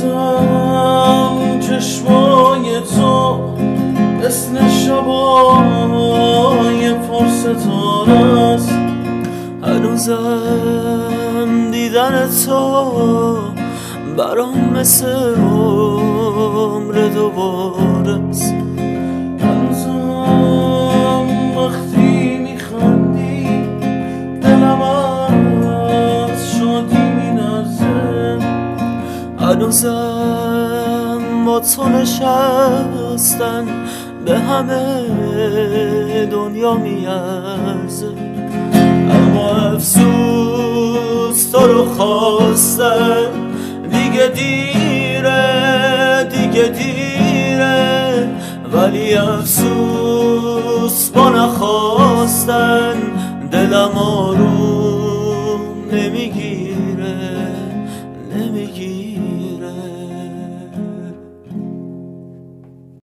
هنوزم چشمای تو مثل شبای پرستاره است، هنوزم دیدن تو برام مثل عمر دوباره است، هنوزم وقتی میخندی دلم از شادی مینرزه، هنوزم با تو نشستن به همه دنیا میارزه، اما افسوس تو رو خواستن دیگه دیره، دیگه دیره، ولی افسوس با نخواستن دلم آروم نمیگیره، نمیگیره.